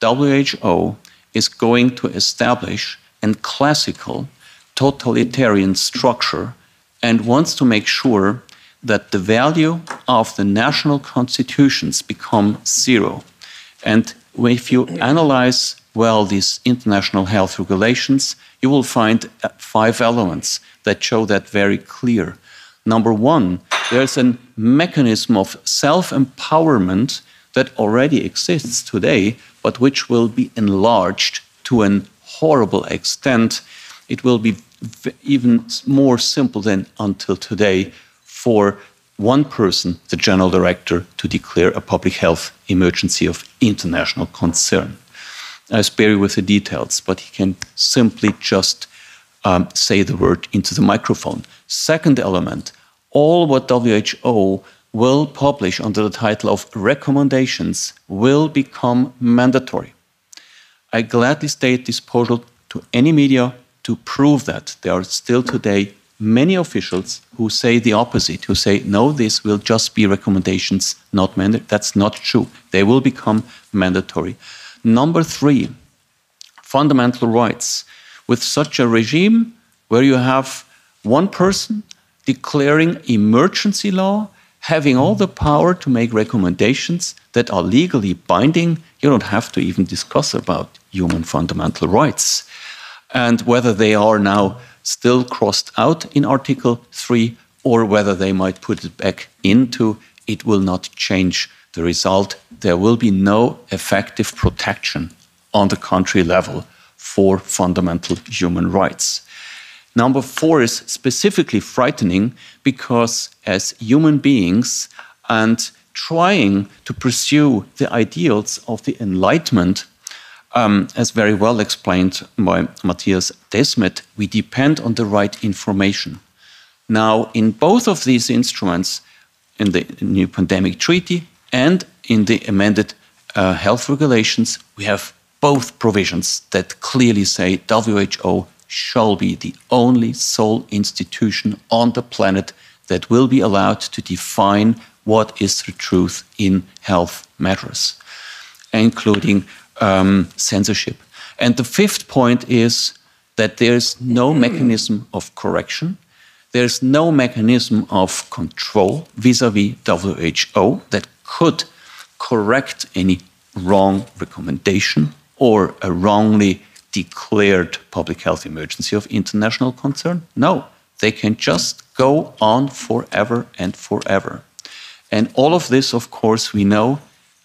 WHO is going to establish a classical totalitarian structure and wants to make sure that the value of the national constitutions become zero. And if you analyze well these international health regulations, you will find 5 elements that show that very clear. Number 1, there's a mechanism of self-empowerment that already exists today, but which will be enlarged to a horrible extent. It will be even more simple than until today for one person, the general director, to declare a public health emergency of international concern. I spare you with the details, but he can simply just say the word into the microphone. Second element, all what WHO will publish under the title of recommendations will become mandatory. I gladly stay at disposal to any media to prove that. There are still today many officials who say the opposite, who say, no, this will just be recommendations, not mandatory. That's not true. They will become mandatory. Number 3, fundamental rights. With such a regime where you have one person declaring emergency law, having all the power to make recommendations that are legally binding, you don't have to even discuss about human fundamental rights. And whether they are now still crossed out in Article 3 or whether they might put it back into, it will not change the result. There will be no effective protection on the country level for fundamental human rights. Number 4 is specifically frightening because as human beings and trying to pursue the ideals of the Enlightenment, as very well explained by Matthias Desmet, we depend on the right information. Now, in both of these instruments, in the new pandemic treaty and in the amended health regulations, we have both provisions that clearly say WHO shall be the only sole institution on the planet that will be allowed to define what is the truth in health matters, including censorship. And the 5th point is that there's no mechanism of correction. There's no mechanism of control vis-à-vis WHO that could correct any wrong recommendation or a wrongly declared public health emergency of international concern. No, they can just go on forever and forever. And all of this, of course, we know,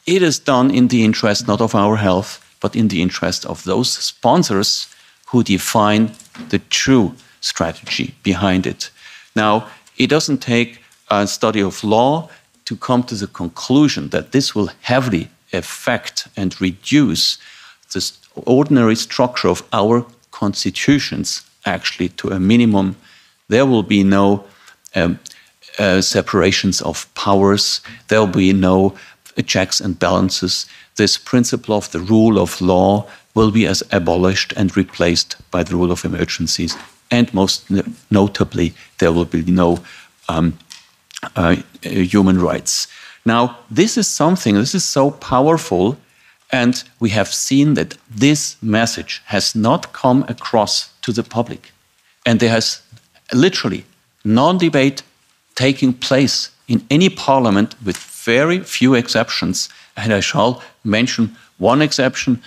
it is done in the interest not of our health, but in the interest of those sponsors who define the true strategy behind it. Now, it doesn't take a study of law to come to the conclusion that this will heavily affect and reduce the ordinary structure of our constitutions actually to a minimum. There will be no separations of powers. There will be no checks and balances. This principle of the rule of law will be as abolished and replaced by the rule of emergencies. And most notably, there will be no human rights. Now, this is so powerful, and we have seen that this message has not come across to the public. And there has literally non-debate taking place in any parliament with very few exceptions. And I shall mention one exception,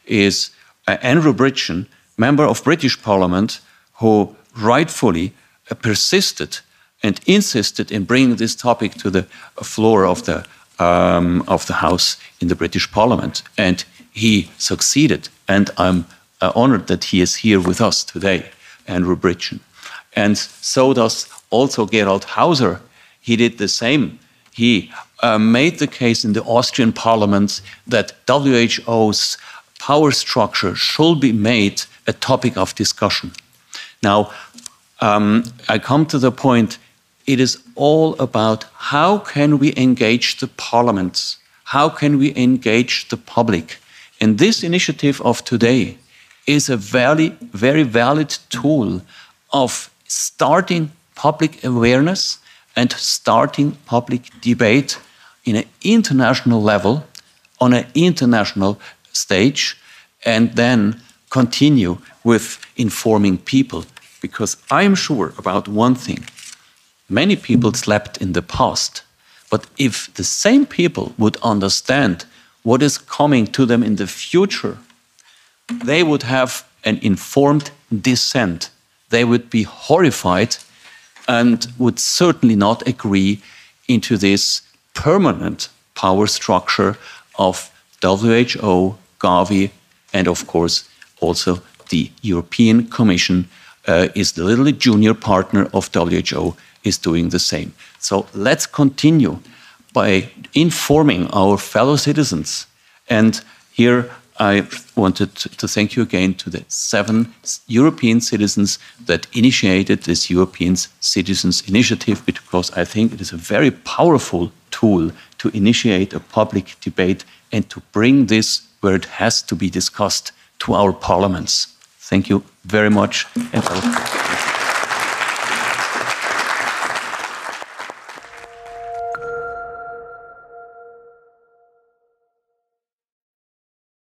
is Andrew Bridgen, member of British Parliament, who rightfully persisted and insisted in bringing this topic to the floor of the House in the British Parliament. And he succeeded. And I'm honored that he is here with us today, Andrew Bridgen. And so does also Gerald Hauser. He did the same. He made the case in the Austrian Parliament that WHO's power structure should be made a topic of discussion. Now, I come to the point, it is all about how can we engage the parliaments? How can we engage the public? And this initiative of today is a very, very valid tool of starting public awareness and starting public debate in an international level on an international stage and then continue with informing people. Because I'm sure about one thing. Many people slept in the past, but if the same people would understand what is coming to them in the future, they would have an informed dissent. They would be horrified and would certainly not agree into this permanent power structure of WHO, Gavi, and of course also the European Commission is the little junior partner of WHO, is doing the same. So let's continue by informing our fellow citizens. And here I wanted to thank you again to the 7 European citizens that initiated this European Citizens Initiative, because I think it is a very powerful tool to initiate a public debate and to bring this where it has to be discussed to our parliaments. Thank you very much. And